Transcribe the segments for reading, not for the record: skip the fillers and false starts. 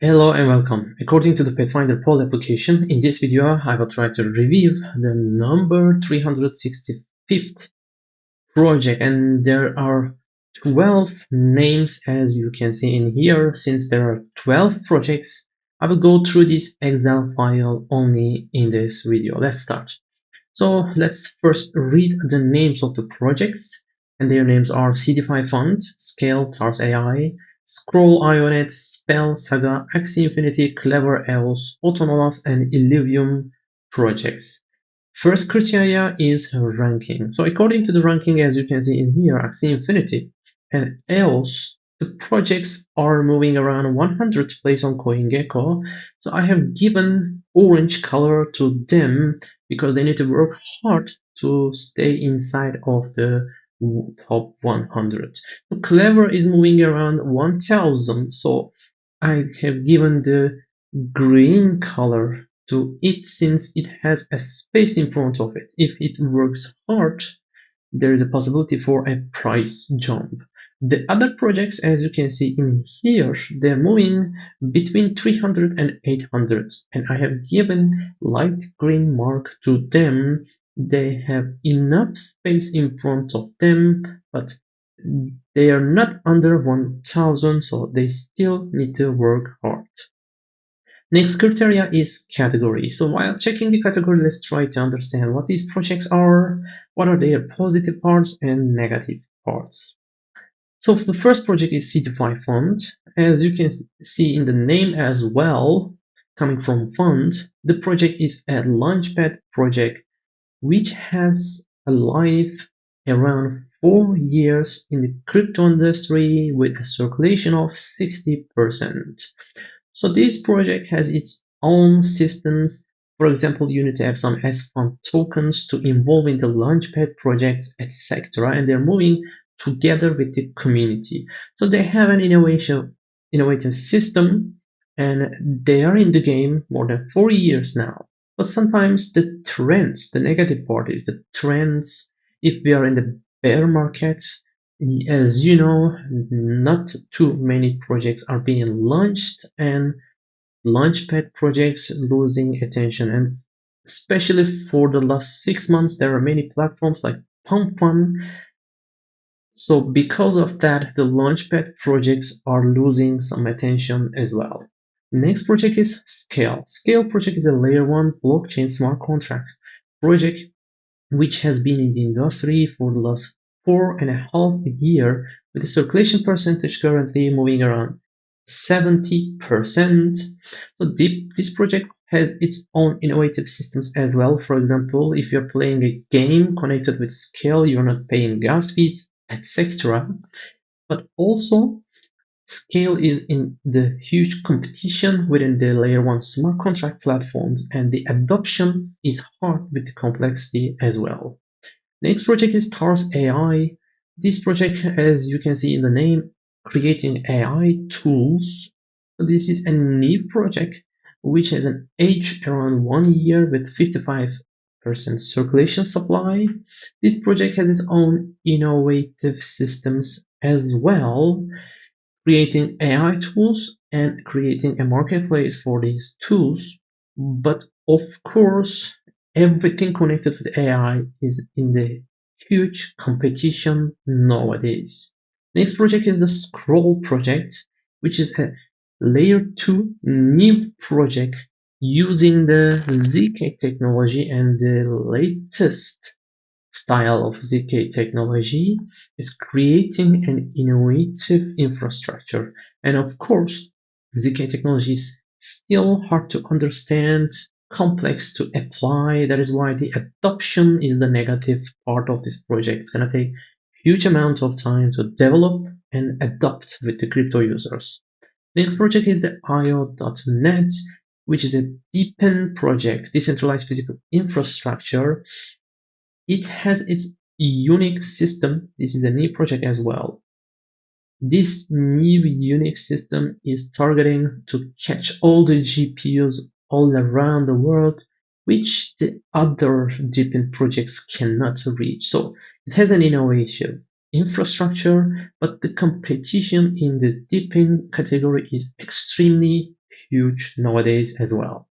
Hello and welcome. According to the Pathfinder poll application, in this video I will try to review the number 365th project, and there are 12 names as you can see in here. Since there are 12 projects, I will go through this Excel file only in this video. Let's start. So let's first read the names of the projects, and their names are CD5 Fund, Scale, Tars AI, Scroll Ionet, Spell, Saga, Axie Infinity, Clever EOS, Autonomous, and Illuvium projects. First criteria is ranking. So according to the ranking, as you can see in here, Axie Infinity and EOS, the projects are moving around 100th place on CoinGecko. So I have given orange color to them because they need to work hard to stay inside of the top 100. So Clever is moving around 1000, so I have given the green color to it since it has a space in front of it. If it works hard, there is a possibility for a price jump. The other projects, as you can see in here, they're moving between 300 and 800, and I have given light green mark to them. They have enough space in front of them, but they are not under 1000, so they still need to work hard. Next criteria is category. So while checking the category, let's try to understand what these projects are, what are their positive parts and negative parts. So the first project is C2Fi Fund. As you can see in the name as well, coming from fund, the project is a launchpad project which has a life around 4 years in the crypto industry with a circulation of 60%. So this project has its own systems. For example, you need to have some S-Fund tokens to involve in the Launchpad projects, etc. And they're moving together with the community. So they have an innovative system, and they are in the game more than 4 years now. But sometimes the trends, the negative part is the trends, if we are in the bear market, as you know, not too many projects are being launched, and launchpad projects losing attention. And especially for the last 6 months, there are many platforms like Pump Fun. So because of that, the launchpad projects are losing some attention as well. Next project is Scale. Scale project is a layer 1 blockchain smart contract project which has been in the industry for the last 4.5 years, with the circulation percentage currently moving around 70%. So this project has its own innovative systems as well. For example, if you're playing a game connected with Scale, you're not paying gas fees, etc. But also, Scale is in the huge competition within the layer 1 smart contract platforms, and the adoption is hard with the complexity as well. Next project is Tars AI. This project, as you can see in the name, creating AI tools. This is a new project which has an age around 1 year with 55% circulation supply. This project has its own innovative systems as well, creating AI tools and creating a marketplace for these tools. But of course, everything connected with AI is in the huge competition nowadays. Next project is the Scroll project, which is a layer 2 new project using the ZK technology, and the latest style of ZK technology is creating an innovative infrastructure. And of course, ZK technology is still hard to understand, complex to apply. That is why the adoption is the negative part of this project. It's going to take huge amount of time to develop and adopt with the crypto users. Next project is the IO.net, which is a DePIN project, decentralized physical infrastructure. It has its unique system. This is a new project as well. This new unique system is targeting to catch all the GPUs all around the world, which the other DePIN projects cannot reach. So it has an innovation infrastructure, but the competition in the DePIN category is extremely huge nowadays as well.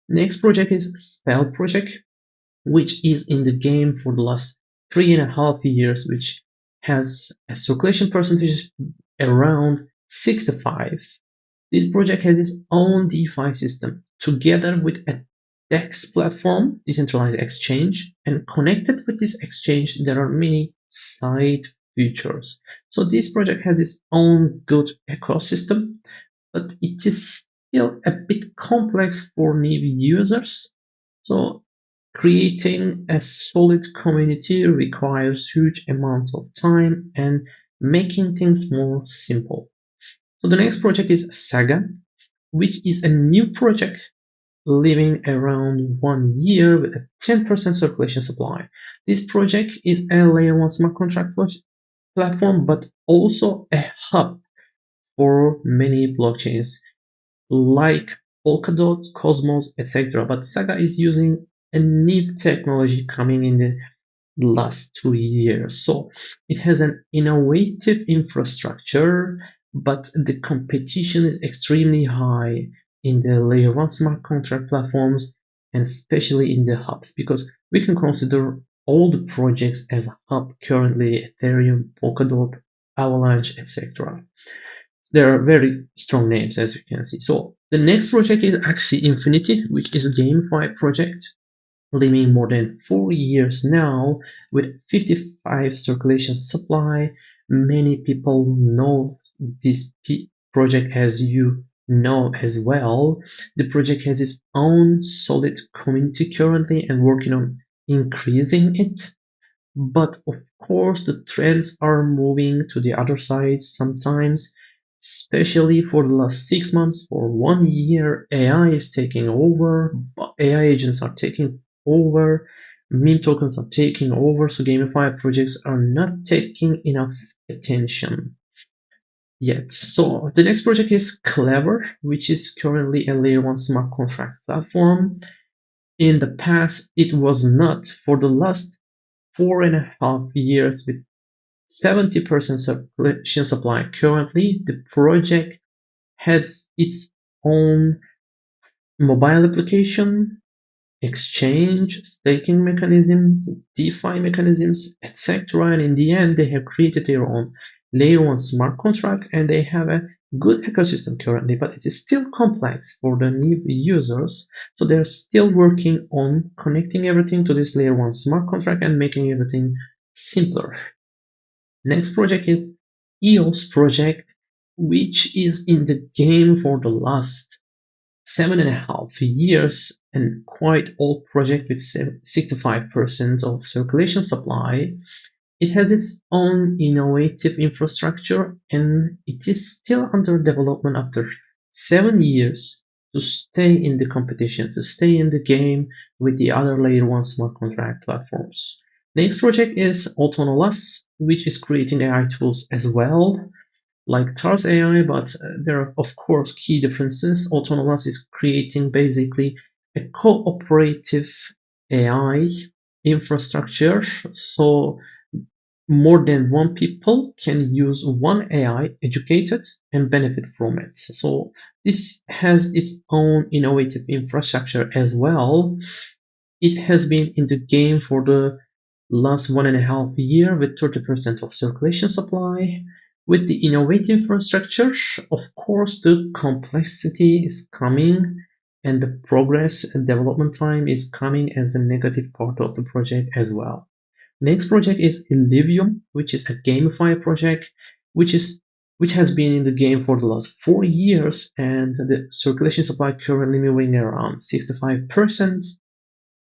Next project is Spell project, which is in the game for the last 3.5 years, which has a circulation percentage around 65. This project has its own DeFi system together with a DEX platform, decentralized exchange, and connected with this exchange, there are many side features. So this project has its own good ecosystem, but it is still a bit complex for new users. So creating a solid community requires huge amount of time and making things more simple. So the next project is Saga, which is a new project living around 1 year with a 10% circulation supply. This project is a layer 1 smart contract platform, but also a hub for many blockchains like Polkadot, Cosmos, etc. But Saga is using a new technology coming in the last 2 years. So it has an innovative infrastructure, but the competition is extremely high in the layer 1 smart contract platforms and especially in the hubs, because we can consider all the projects as a hub currently: Ethereum, Polkadot, Avalanche, etc. There are very strong names, as you can see. So the next project is Axie Infinity, which is a GameFi project living more than 4 years now with 55 circulation supply. Many people know this project, as you know as well. The project has its own solid community currently and working on increasing it. But of course, the trends are moving to the other side sometimes, especially for the last 6 months. For 1 year, AI is taking over, AI agents are taking over, meme tokens are taking over, so gamified projects are not taking enough attention yet. So the next project is Clever, which is currently a layer 1 smart contract platform. In the past, it was not. For the last 4.5 years with 70% circulation supply. Currently, the project has its own mobile application, exchange, staking mechanisms, DeFi mechanisms, etc. And in the end, they have created their own layer 1 smart contract and they have a good ecosystem currently, but it is still complex for the new users. So they're still working on connecting everything to this layer 1 smart contract and making everything simpler. Next project is EOS project, which is in the game for the last 7.5 years and quite old project with 65% of circulation supply. It has its own innovative infrastructure and it is still under development after 7 years to stay in the competition, to stay in the game with the other layer 1 smart contract platforms. Next project is Autonomous, which is creating AI tools as well, like Tars AI, but there are of course key differences. Autonomous is creating basically a cooperative AI infrastructure, so more than one people can use one AI, educated and benefit from it. So this has its own innovative infrastructure as well. It has been in the game for the last 1.5 year with 30% of circulation supply. With the innovative infrastructure, of course, the complexity is coming and the progress and development time is coming as a negative part of the project as well. Next project is Illivium, which is a GameFi project, which has been in the game for the last 4 years, and the circulation supply currently moving around 65%.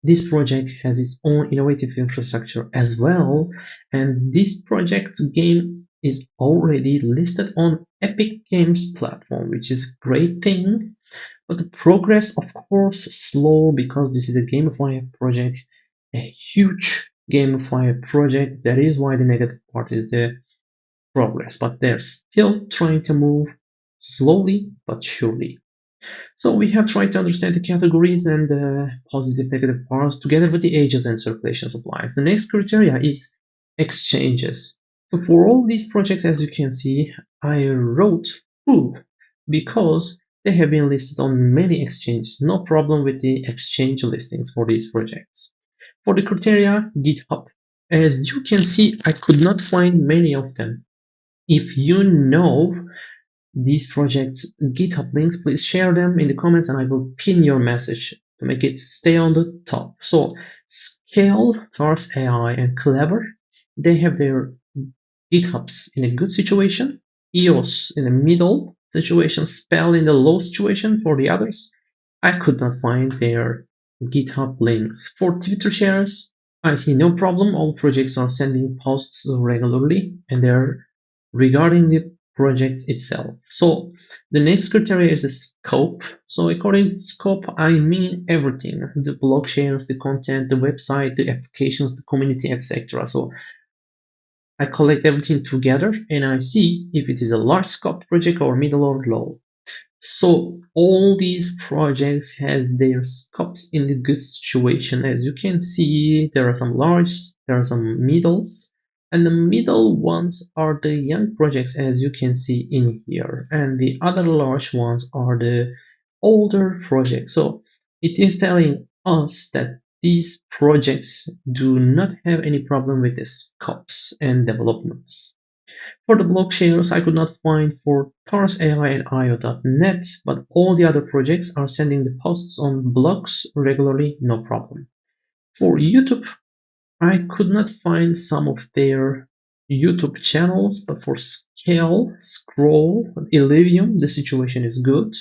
This project has its own innovative infrastructure as well, and this project game is already listed on Epic Games platform, which is a great thing. But the progress, of course, slow because this is a GameFi project, a huge GameFi project. That is why the negative part is the progress, but they're still trying to move slowly but surely. So we have tried to understand the categories and the positive negative parts together with the ages and circulation supplies. The next criteria is exchanges. So for all these projects, as you can see, I wrote full because They have been listed on many exchanges. No problem with the exchange listings for these projects. For the criteria, GitHub. As you can see, I could not find many of them. If you know these projects' GitHub links, please share them in the comments and I will pin your message to make it stay on the top. So Scale, Tars AI, and Clever, they have their GitHubs in a good situation, EOS in the middle situation, Spell in the low situation for the others. I could not find their GitHub links. For Twitter shares, I see no problem. All projects are sending posts regularly and they're regarding the project itself. So the next criteria is the scope. So according to scope, I mean everything: the blockchains, the content, the website, the applications, the community, etc. So I collect everything together and I see if it is a large scope project or middle or low. So all these projects has their scopes in the good situation. As you can see, there are some large, there are some middles, and the middle ones are the young projects, as you can see in here, and the other large ones are the older projects. So it is telling us that these projects do not have any problem with the scopes and developments. For the blockchains, I could not find for Taurus AI and IO.net, but all the other projects are sending the posts on blogs regularly, no problem. For YouTube, I could not find some of their YouTube channels, but for Scale, Scroll, Illivium, the situation is good.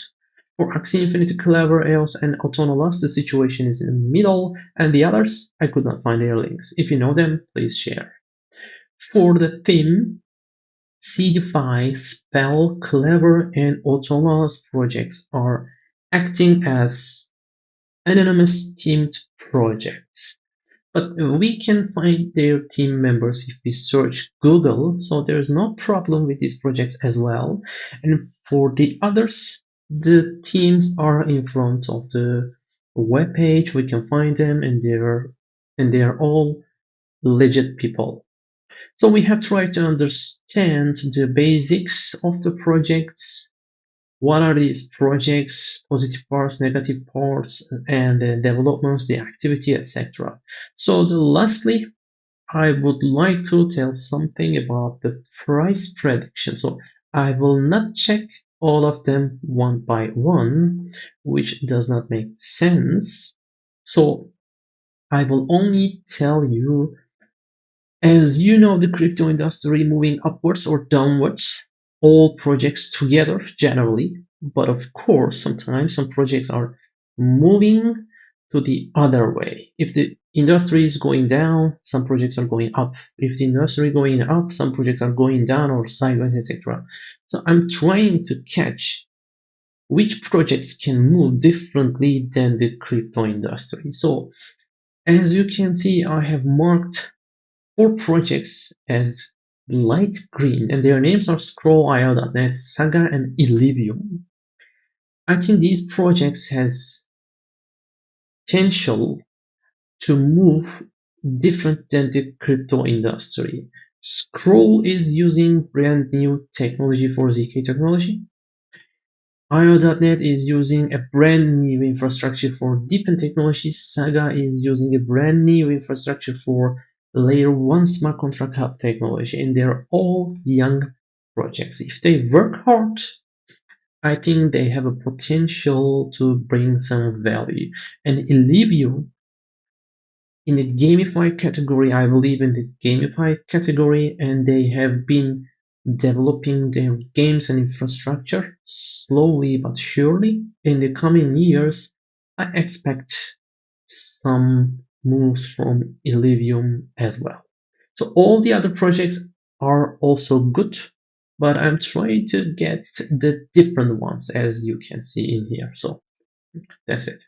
For Axie Infinity, Clever, EOS, and Autonomous, the situation is in the middle, and the others, I could not find their links. If you know them, please share. For the theme, Seedify, Spell, Clever, and Autonomous projects are acting as anonymous teamed projects. But we can find their team members if we search Google, so there's no problem with these projects as well. And for the others, the teams are in front of the web page. We can find them, and they're all legit people. So we have tried to understand the basics of the projects. What are these projects, positive parts, negative parts, and the developments, the activity, etc. So lastly, I would like to tell something about the price prediction. So I will not check all of them one by one, which does not make sense. So I will only tell you, as you know, the crypto industry moving upwards or downwards, all projects together generally, but of course, sometimes some projects are moving to the other way. If the industry is going down, some projects are going up. If the industry is going up, some projects are going down or sideways, etc. So I'm trying to catch which projects can move differently than the crypto industry. So as you can see, I have marked 4 projects as light green, and their names are Scroll.io.net, Saga, and Illivium. I think these projects has potential to move different than the crypto industry. Scroll is using brand new technology for ZK technology. IO.net is using a brand new infrastructure for deepen technology. Saga is using a brand new infrastructure for layer 1 smart contract hub technology, and they're all young projects. If they work hard, I think they have a potential to bring some value. And Illivio, in the gamified category, I believe in the gamified category, and they have been developing their games and infrastructure slowly but surely. In the coming years, I expect some moves from Illivium as well. So all the other projects are also good, but I'm trying to get the different ones, as you can see in here. So that's it.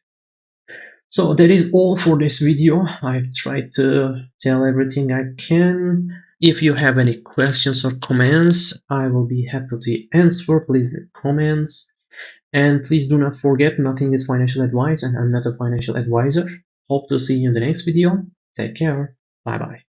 So that is all for this video. I've tried to tell everything I can. If you have any questions or comments, I will be happy to answer. Please leave comments. And please do not forget, nothing is financial advice and I'm not a financial advisor. Hope to see you in the next video. Take care. Bye bye.